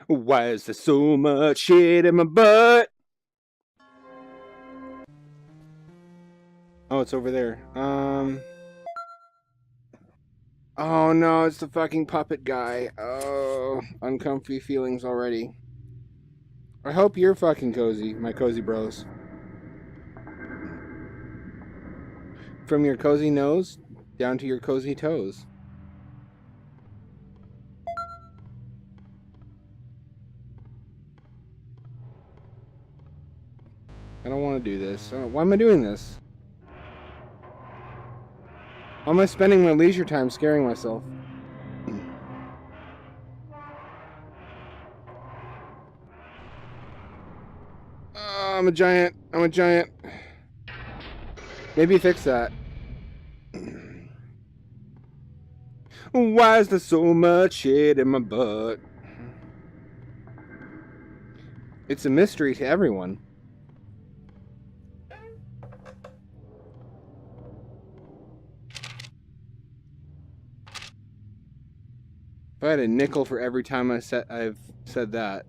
Why is there so much shit in my butt? Oh, it's over there. Oh no, it's the fucking puppet guy. Oh, uncomfy feelings already. I hope you're fucking cozy, my cozy bros. From your cozy nose down to your cozy toes. I don't want to do this. Why am I doing this? Why am I spending my leisure time scaring myself? Oh, I'm a giant. I'm a giant. Maybe fix that. Why is there so much shit in my butt? It's a mystery to everyone. If I had a nickel for every time I've said that,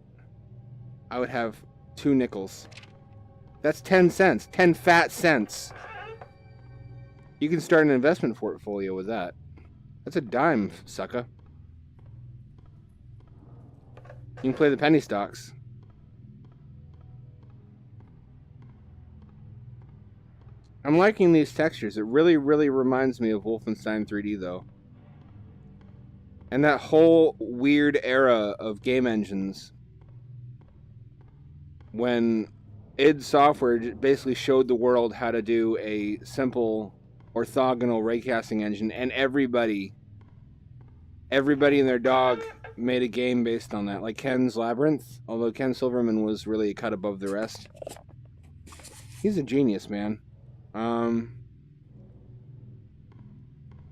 I would have 2 nickels. That's 10 cents. 10 fat cents. You can start an investment portfolio with that. That's a dime, sucker. You can play the penny stocks. I'm liking these textures. It really, really reminds me of Wolfenstein 3D, though. And that whole weird era of game engines when id Software basically showed the world how to do a simple orthogonal raycasting engine, and everybody and their dog made a game based on that, like Ken's Labyrinth, although Ken Silverman was really a cut above the rest. He's a genius, man.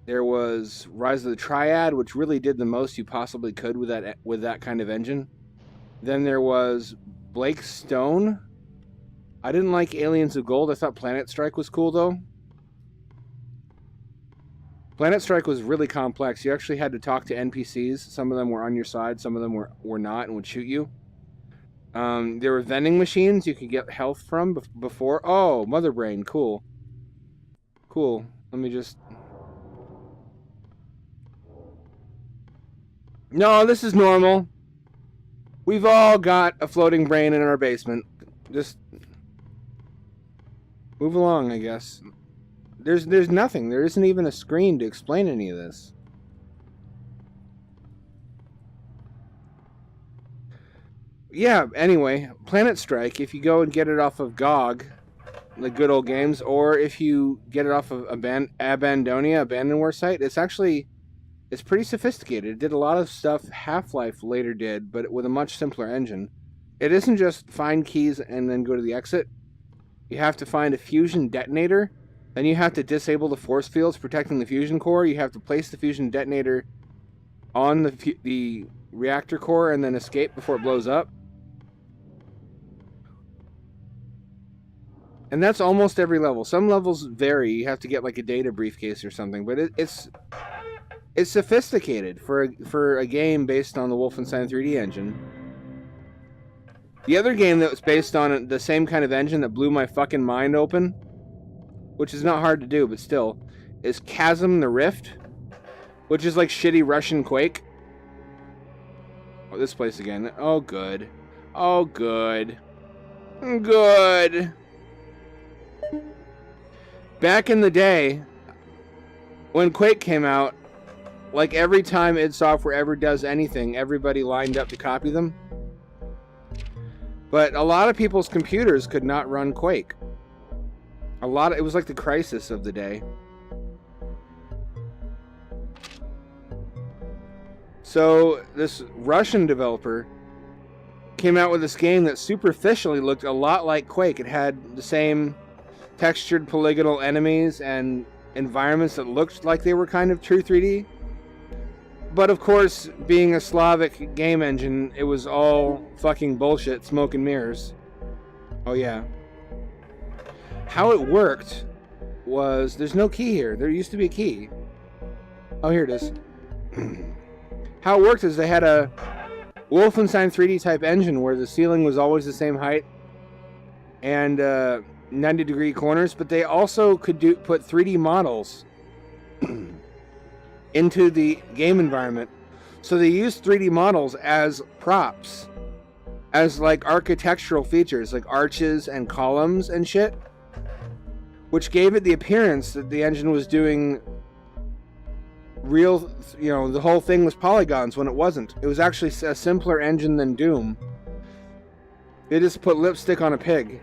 There was Rise of the Triad, which really did the most you possibly could with that kind of engine. Then there was Blake Stone. I didn't like Aliens of Gold. I thought Planet Strike was cool, though. Planet Strike was really complex. You actually had to talk to NPCs. Some of them were on your side, some of them were not and would shoot you. There were vending machines you could get health from before. Oh, Mother Brain, cool. Cool. Let me just... No, this is normal. We've all got a floating brain in our basement. Just move along, I guess. There's nothing. There isn't even a screen to explain any of this. Yeah, anyway, Planet Strike, if you go and get it off of GOG, the good old games, or if you get it off of Abandonia, Abandonware site, it's pretty sophisticated. It did a lot of stuff Half-Life later did, but with a much simpler engine. It isn't just find keys and then go to the exit. You have to find a fusion detonator. Then you have to disable the force fields protecting the fusion core. You have to place the fusion detonator on the reactor core and then escape before it blows up. And that's almost every level. Some levels vary. You have to get like a data briefcase or something, but it's sophisticated for a game based on the Wolfenstein 3D engine. The other game that was based on the same kind of engine that blew my fucking mind open, which is not hard to do, but still, is Chasm the Rift, which is like shitty Russian Quake. Oh, this place again. Oh, good. Oh, good. Good. Back in the day, when Quake came out, like every time id Software ever does anything, everybody lined up to copy them. But a lot of people's computers could not run Quake. It was like the crisis of the day. So this Russian developer came out with this game that superficially looked a lot like Quake. It had the same textured polygonal enemies and environments that looked like they were kind of true 3D. But of course, being a Slavic game engine, it was all fucking bullshit, smoke and mirrors. Oh yeah. How it worked was, there's no key here. There used to be a key. Oh, here it is. How it worked is they had a Wolfenstein 3D type engine where the ceiling was always the same height and 90-degree corners, but they also could put 3D models into the game environment. So they used 3D models as props, as like architectural features, like arches and columns and shit, which gave it the appearance that the engine was doing real, you know, the whole thing was polygons when it wasn't. It was actually a simpler engine than Doom. They just put lipstick on a pig.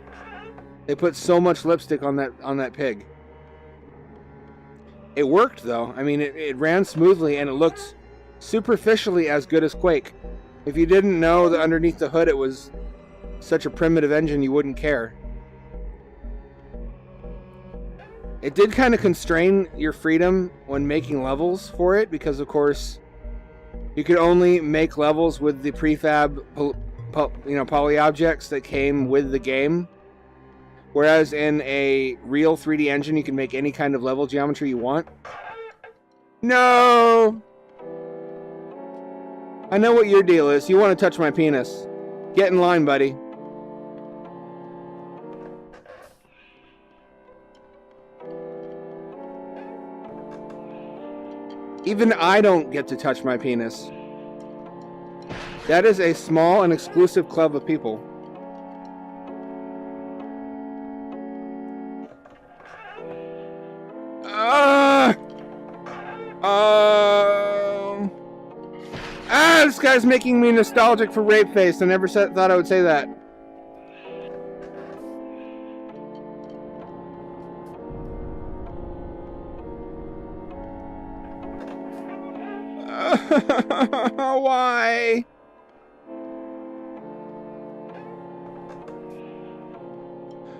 They put so much lipstick on that pig. It worked though. I mean, it ran smoothly and it looked superficially as good as Quake. If you didn't know that underneath the hood it was such a primitive engine, you wouldn't care. It did kind of constrain your freedom when making levels for it, because of course you could only make levels with the prefab poly objects that came with the game. Whereas in a real 3D engine, you can make any kind of level geometry you want. No! I know what your deal is. You want to touch my penis. Get in line, buddy. Even I don't get to touch my penis. That is a small and exclusive club of people. This guy's making me nostalgic for Rapeface. I never thought I would say that. Why?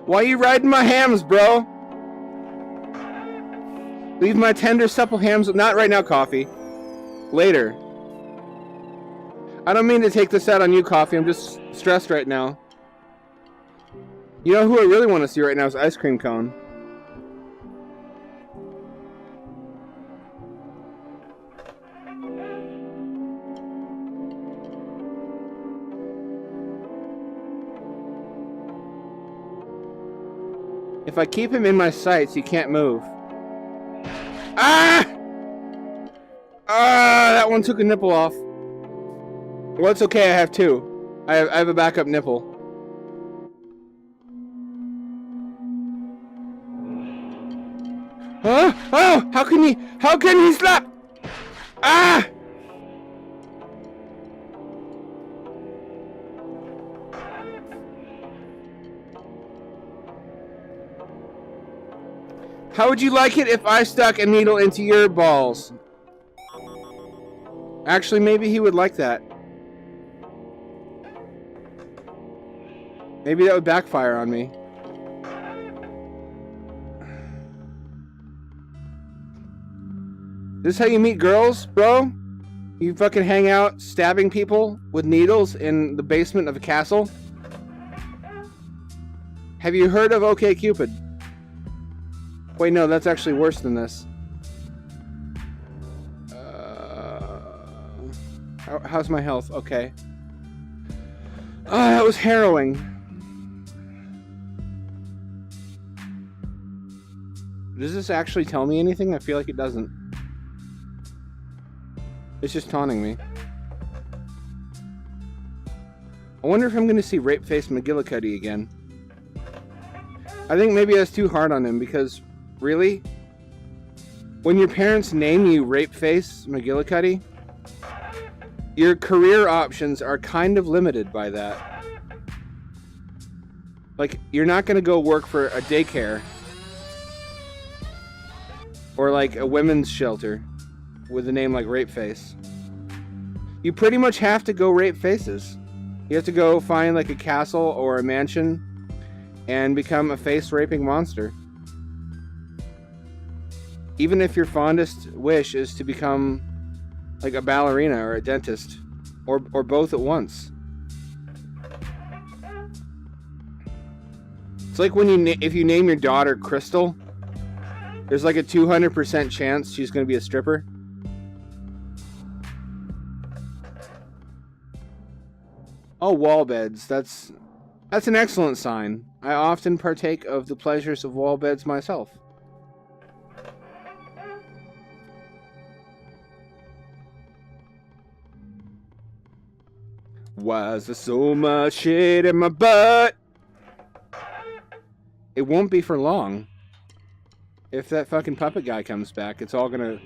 Why you riding my hams, bro? Leave my tender, supple hams. Not right now, Coffee. Later. I don't mean to take this out on you, Coffee. I'm just stressed right now. You know who I really want to see right now is Ice Cream Cone. If I keep him in my sights, he can't move. Ah! Ah! That one took a nipple off. Well, it's okay, I have two. I have a backup nipple. Huh? Oh! How can he slap? Ah! How would you like it if I stuck a needle into your balls? Actually, maybe he would like that. Maybe that would backfire on me. This is how you meet girls, bro? You fucking hang out stabbing people with needles in the basement of a castle? Have you heard of OkCupid? Wait, no, that's actually worse than this. How's my health? Okay. Oh, that was harrowing. Does this actually tell me anything? I feel like it doesn't. It's just taunting me. I wonder if I'm going to see Rapeface McGillicuddy again. I think maybe that's too hard on him because, really? When your parents name you Rapeface McGillicuddy, your career options are kind of limited by that. Like, you're not going to go work for a daycare or like a women's shelter with a name like Rapeface. You pretty much have to go rape faces. You have to go find like a castle or a mansion and become a face-raping monster. Even if your fondest wish is to become like a ballerina or a dentist or both at once. It's like when if you name your daughter Crystal, there's like a 200% chance she's going to be a stripper. Oh, wall beds. That's an excellent sign. I often partake of the pleasures of wall beds myself. Why is there so much shit in my butt? It won't be for long. If that fucking puppet guy comes back, it's all gonna...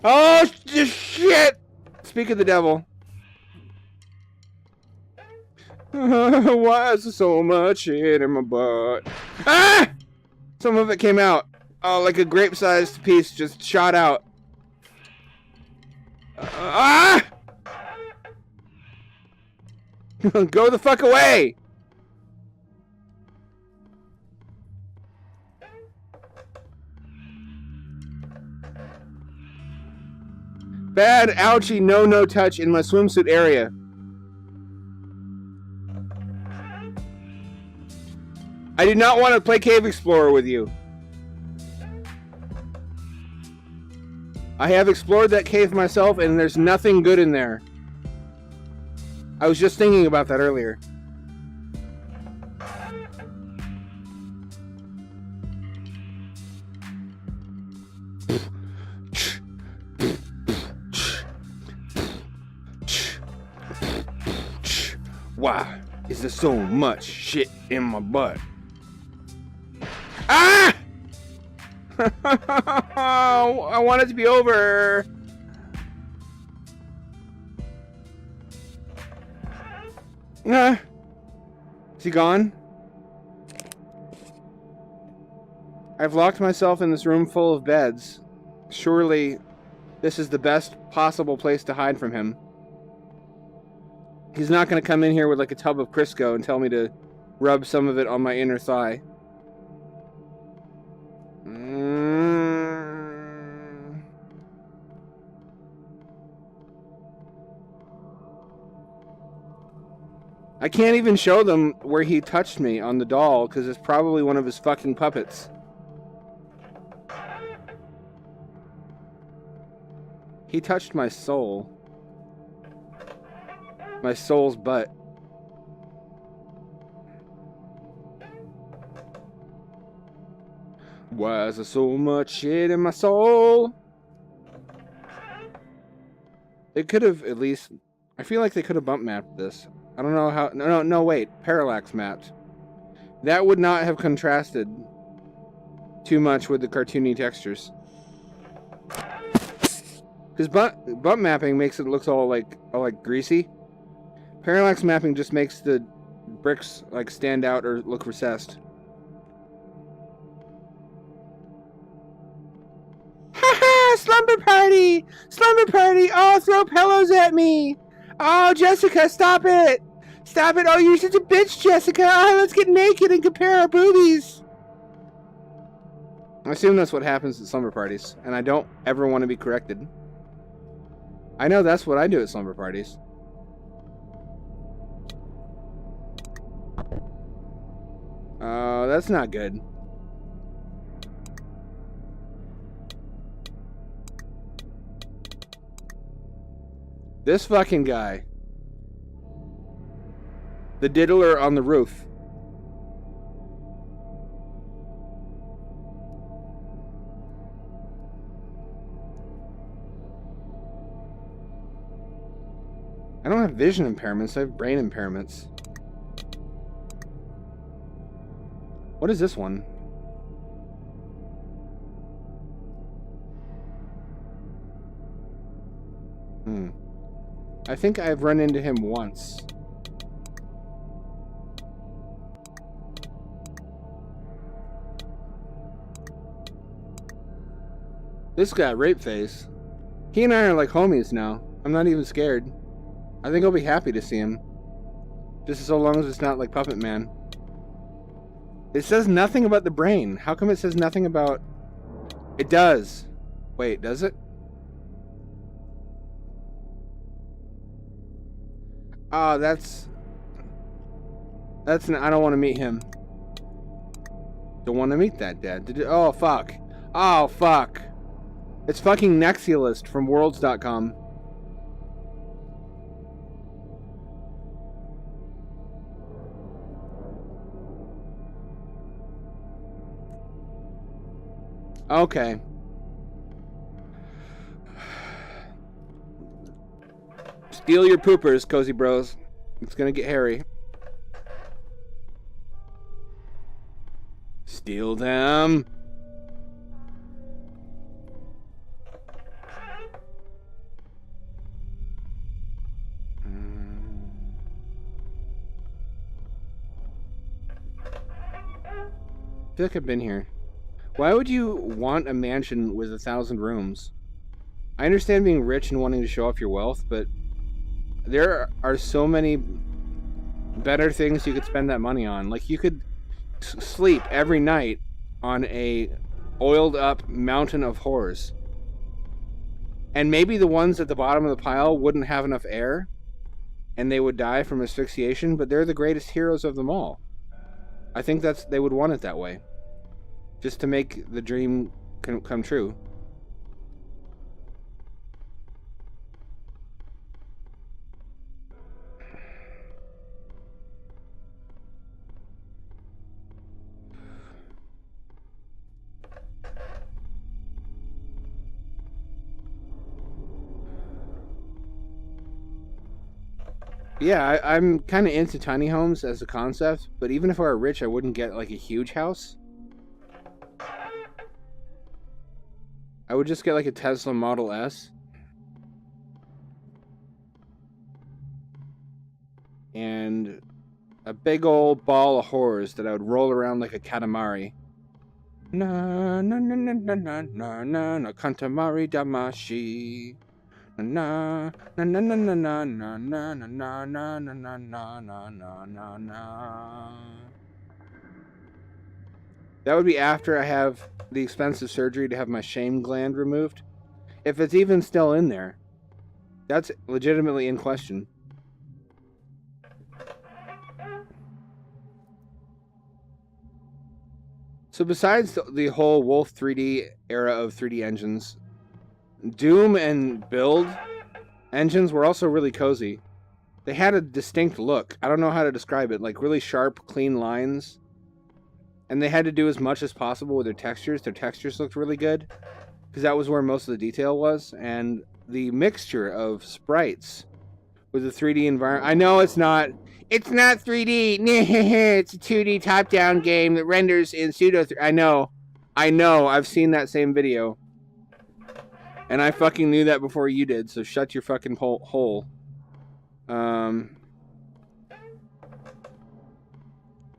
Oh, shit! Speak of the devil. Why is there so much shit in my butt? Ah! Some of it came out. Oh, like a grape-sized piece just shot out. Ah! Go the fuck away! Bad ouchie no touch in my swimsuit area. I do not want to play Cave Explorer with you. I have explored that cave myself and there's nothing good in there. I was just thinking about that earlier. Why is there so much shit in my butt? Ah! I want it to be over. Is he gone? I've locked myself in this room full of beds. Surely this is the best possible place to hide from him. He's not going to come in here with like a tub of Crisco and tell me to rub some of it on my inner thigh. I can't even show them where he touched me on the doll because it's probably one of his fucking puppets. He touched my soul. My soul's butt. Why is there so much shit in my soul? They could have at least... I feel like they could have bump mapped this. I don't know how... No, wait. Parallax mapped. That would not have contrasted too much with the cartoony textures. Because bump mapping makes it look all like greasy. Parallax mapping just makes the bricks like stand out or look recessed. Haha! Slumber party! Slumber party! Oh, throw pillows at me! Oh, Jessica, stop it! Stop it! Oh, you're such a bitch, Jessica! Oh, let's get naked and compare our boobies! I assume that's what happens at slumber parties, and I don't ever want to be corrected. I know that's what I do at slumber parties. Oh, that's not good. This fucking guy. The diddler on the roof. I don't have vision impairments, I have brain impairments. What is this one? I think I've run into him once. This guy, Rapeface. He and I are like homies now. I'm not even scared. I think I'll be happy to see him. Just so long as it's not like Puppet Man. It says nothing about the brain. How come it says nothing about... It does. Wait, does it? Oh, that's... I don't want to meet him. Don't want to meet that dad. Oh, fuck. Oh, fuck. It's fucking Nexialist from Worlds.com. Okay. Steal your poopers, Cozy Bros. It's gonna get hairy. Steal them. I feel like I've been here. Why would you want a mansion with 1,000 rooms? I understand being rich and wanting to show off your wealth, but there are so many better things you could spend that money on. Like, you could sleep every night on a oiled up mountain of horrors. And maybe the ones at the bottom of the pile wouldn't have enough air, and they would die from asphyxiation, but they're the greatest heroes of them all. I think they would want it that way. Just to make the dream come true. Yeah, I'm kind of into tiny homes as a concept, but even if I were rich, I wouldn't get like a huge house. I would just get like a Tesla Model S. And a big old ball of horrors that I would roll around like a katamari. Na na na na na na na na na katamari damashi. Na na na na na na na na na na na na na na na na na. That would be after I have the expensive surgery to have my shame gland removed. If it's even still in there. That's legitimately in question. So besides the whole Wolf 3D era of 3D engines, Doom and Build engines were also really cozy. They had a distinct look. I don't know how to describe it. Like really sharp, clean lines. And they had to do as much as possible with their textures. Their textures looked really good, because that was where most of the detail was. And the mixture of sprites with the 3D environment. I know it's not 3D. It's a 2D top-down game that renders in pseudo. I know. I've seen that same video. And I fucking knew that before you did, so shut your fucking hole. But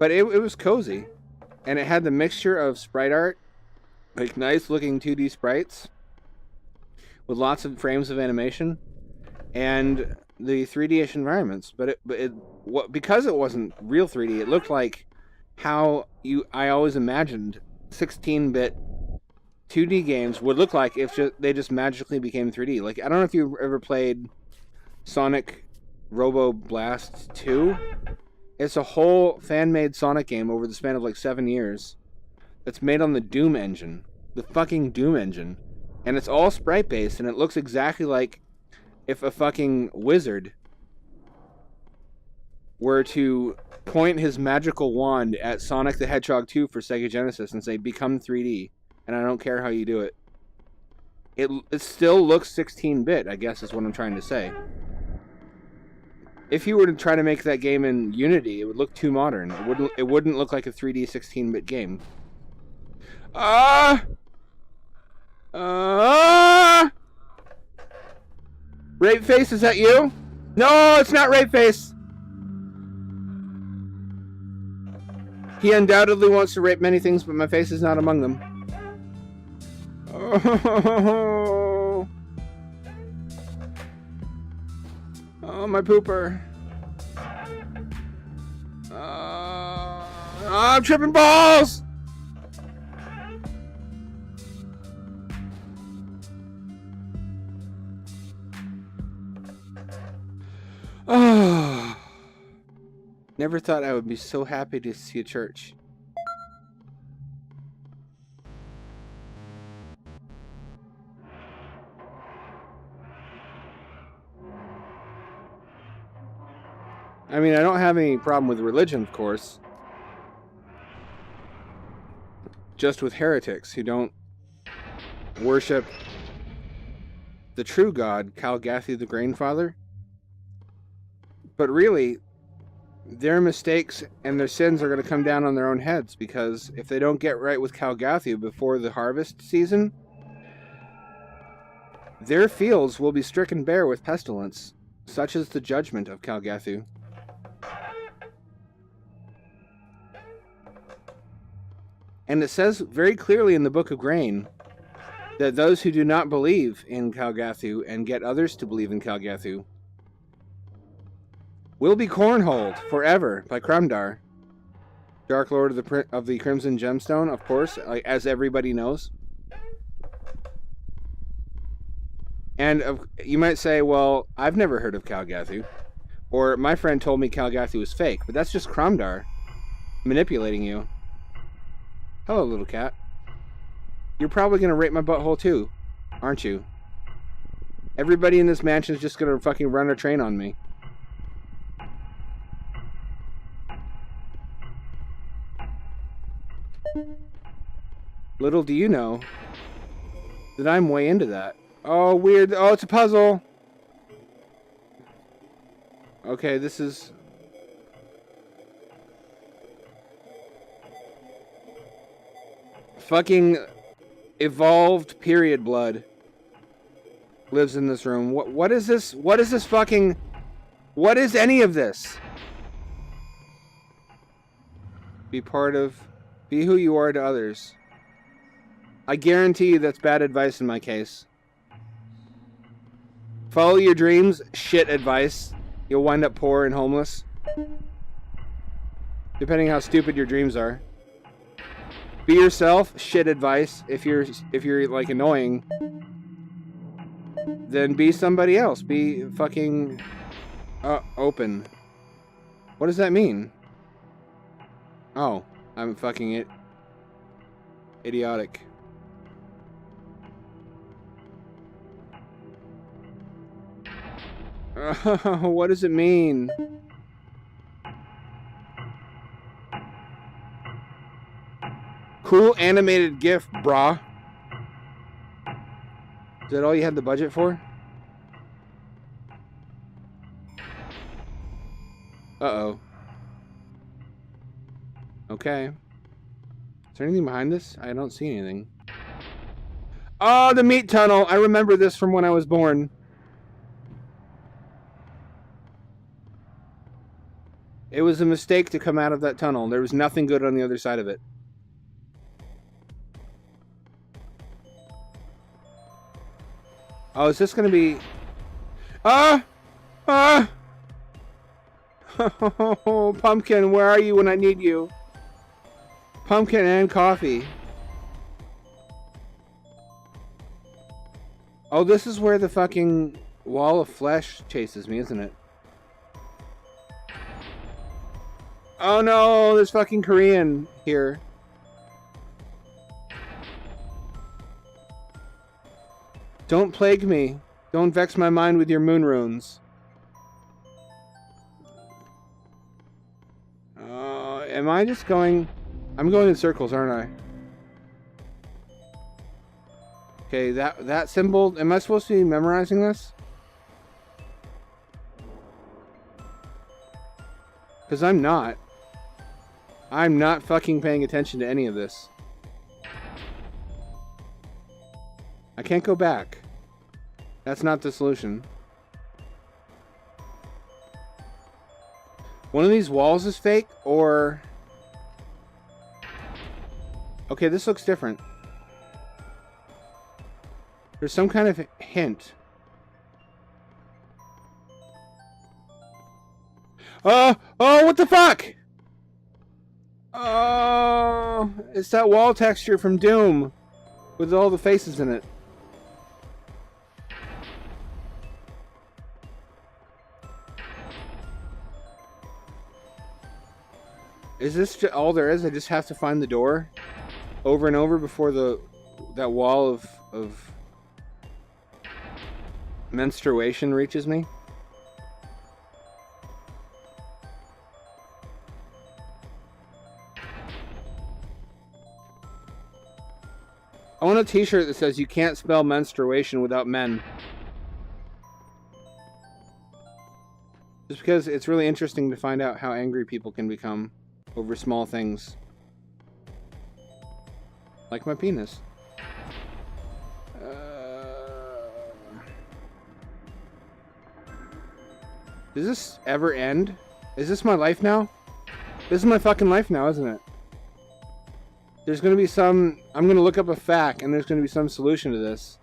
it was cozy. And it had the mixture of sprite art, like nice looking 2D sprites, with lots of frames of animation, and the 3D-ish environments. But because it wasn't real 3D, it looked like how I always imagined 16-bit 2D games would look like if they just magically became 3D. Like, I don't know if you ever played Sonic Robo Blast 2. It's a whole fan-made Sonic game over the span of like 7 years that's made on the Doom engine. The fucking Doom engine. And it's all sprite-based, and it looks exactly like if a fucking wizard were to point his magical wand at Sonic the Hedgehog 2 for Sega Genesis and say, become 3D. And I don't care how you do it. It still looks 16-bit, I guess is what I'm trying to say. If you were to try to make that game in Unity, it would look too modern. It wouldn't look like a 3D 16-bit game. Rapeface, is that you? No, it's not Rapeface. He undoubtedly wants to rape many things, but my face is not among them. Oh, my pooper. I'm tripping balls! Oh. Never thought I would be so happy to see a church. I mean, I don't have any problem with religion, of course. Just with heretics who don't worship the true god, Calgathu the Grainfather. But really, their mistakes and their sins are going to come down on their own heads, because if they don't get right with Calgathu before the harvest season, their fields will be stricken bare with pestilence. Such is the judgment of Calgathu. And it says very clearly in the Book of Grain that those who do not believe in Calgathu and get others to believe in Calgathu will be cornholed forever by Crumdar, Dark Lord of the Crimson Gemstone, of course, like, as everybody knows. And you might say, well, I've never heard of Calgathu, or my friend told me Calgathu is fake, but that's just Crumdar manipulating you. Hello, little cat. You're probably going to rape my butthole too, aren't you? Everybody in this mansion is just going to fucking run a train on me. Little do you know that I'm way into that. Oh, weird. Oh, it's a puzzle. Okay, this is... fucking evolved period blood lives in this room. What is this? What is this fucking... what is any of this? Be part of... be who you are to others. I guarantee you that's bad advice in my case. Follow your dreams, shit advice. You'll wind up poor and homeless. Depending how stupid your dreams are. Be yourself, shit advice. If you're like annoying, then be somebody else. Be fucking open. What does that mean? Oh, I'm fucking idiotic. What does it mean? Cool animated GIF, brah. Is that all you had the budget for? Uh-oh. Okay. Is there anything behind this? I don't see anything. Oh, the meat tunnel! I remember this from when I was born. It was a mistake to come out of that tunnel. There was nothing good on the other side of it. Oh, is this going to be... ah! Ah! Oh, Pumpkin, where are you when I need you? Pumpkin and coffee. Oh, this is where the fucking wall of flesh chases me, isn't it? Oh no, there's fucking Korean here. Don't plague me. Don't vex my mind with your moon runes. Am I just going... I'm going in circles, aren't I? Okay, that symbol... Am I supposed to be memorizing this? Because I'm not. I'm not fucking paying attention to any of this. I can't go back. That's not the solution. One of these walls is fake, or... Okay, this looks different. There's some kind of hint. Oh, what the fuck? Oh, it's that wall texture from Doom with all the faces in it. Is this all there is? I just have to find the door over and over before that wall of menstruation reaches me? I want a t-shirt that says you can't spell menstruation without men. Just because it's really interesting to find out how angry people can become over small things. Like my penis. Does this ever end? Is this my life now? This is my fucking life now, isn't it? There's gonna be some... I'm gonna look up a fact, and there's gonna be some solution to this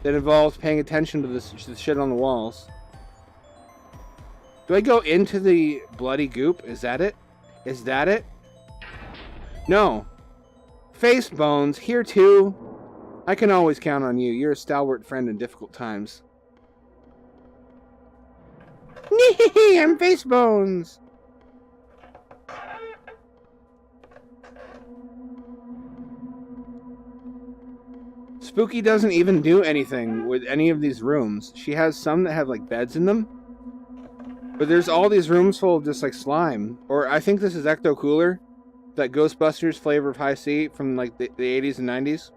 that involves paying attention to this shit on the walls. Do I go into the bloody goop? Is that it? Is that it? No. Face bones, here too. I can always count on you. You're a stalwart friend in difficult times. I'm face bones. Spooky doesn't even do anything with any of these rooms. She has some that have like beds in them. But there's all these rooms full of just like slime. Or I think this is Ecto Cooler. That Ghostbusters flavor of High C from like the 80s and 90s.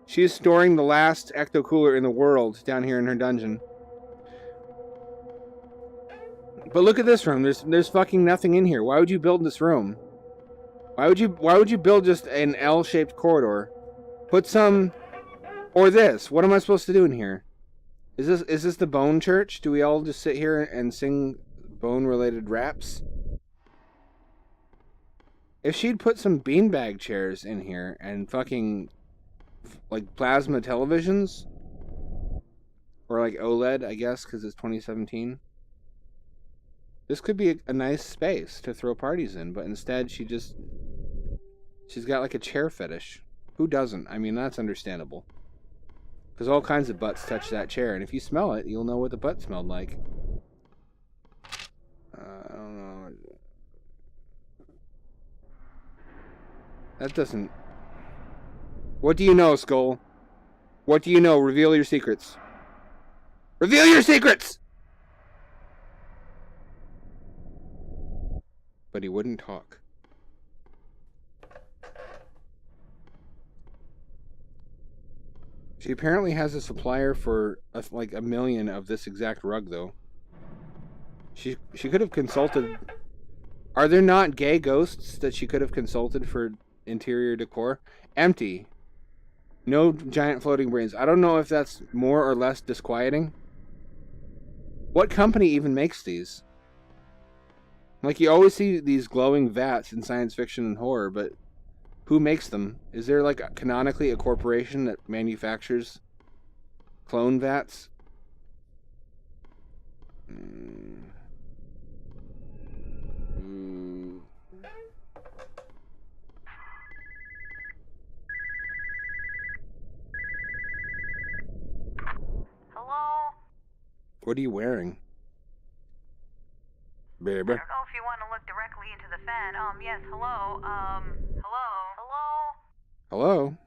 She's storing the last Ecto Cooler in the world down here in her dungeon. But look at this room. There's fucking nothing in here. Why would you build this room? Why would you build just an L-shaped corridor? Put some... Or this. What am I supposed to do in here? Is this the bone church? Do we all just sit here and sing bone-related raps? If she'd put some beanbag chairs in here and fucking... like plasma televisions? Or like OLED, I guess, because it's 2017. This could be a nice space to throw parties in, but instead she's got like a chair fetish. Who doesn't? I mean, that's understandable. Because all kinds of butts touch that chair, and if you smell it, you'll know what the butt smelled like. I don't know. That doesn't... What do you know, Skull? What do you know? Reveal your secrets. Reveal your secrets! But he wouldn't talk. She apparently has a supplier for like 1 million of this exact rug, though. She could have consulted... Are there not gay ghosts that she could have consulted for interior decor? Empty. No giant floating brains. I don't know if that's more or less disquieting. What company even makes these? Like, you always see these glowing vats in science fiction and horror, but who makes them? Is there, like, canonically a corporation that manufactures clone vats? Hello? What are you wearing? Baby. I don't know if you want to look directly into the fan. Yes, hello. Hello? Hello?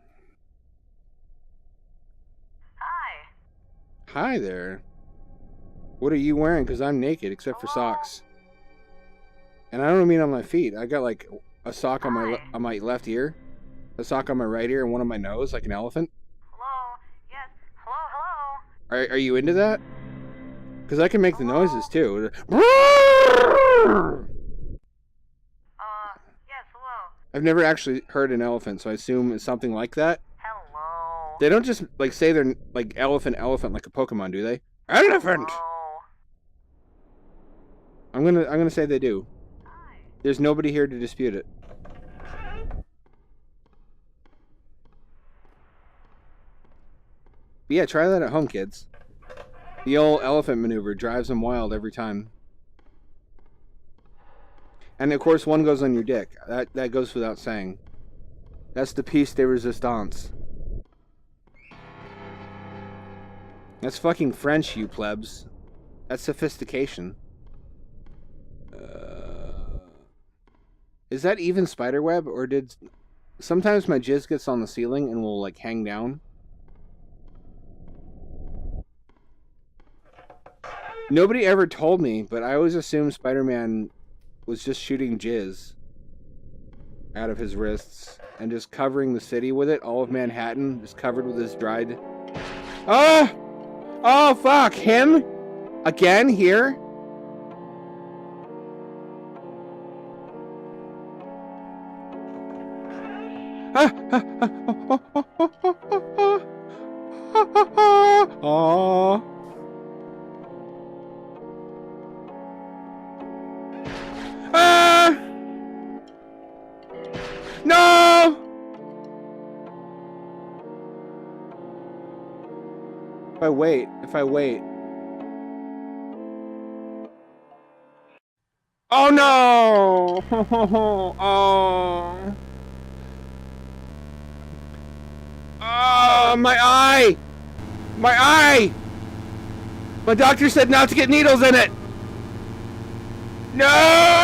Hi. Hi there. What are you wearing? Because I'm naked, except for socks. And I don't mean on my feet. I got like a sock on my left ear, a sock on my right ear, and one on my nose, like an elephant. Hello? Yes. Hello? Are you into that? Because I can make the noises too. Yes, hello. I've never actually heard an elephant, so I assume it's something like that. Hello. They don't just like say they're like elephant like a Pokemon, do they? Elephant. Hello. I'm gonna say they do. Hi. There's nobody here to dispute it. But yeah, try that at home, kids. The old elephant maneuver drives them wild every time. And of course, one goes on your dick. That goes without saying. That's the piece de resistance. That's fucking French, you plebs. That's sophistication. Is that even spiderweb, or did... Sometimes my jizz gets on the ceiling and will, like, hang down. Nobody ever told me, but I always assumed Spider-Man was just shooting jizz. out of his wrists and just covering the city with it. All of Manhattan is covered with this dried... Ah! Oh, fuck! Him? Again? Here? Oh. Ah! No! If I wait. Oh no! Oh. Oh, my eye! My eye! My doctor said not to get needles in it! No!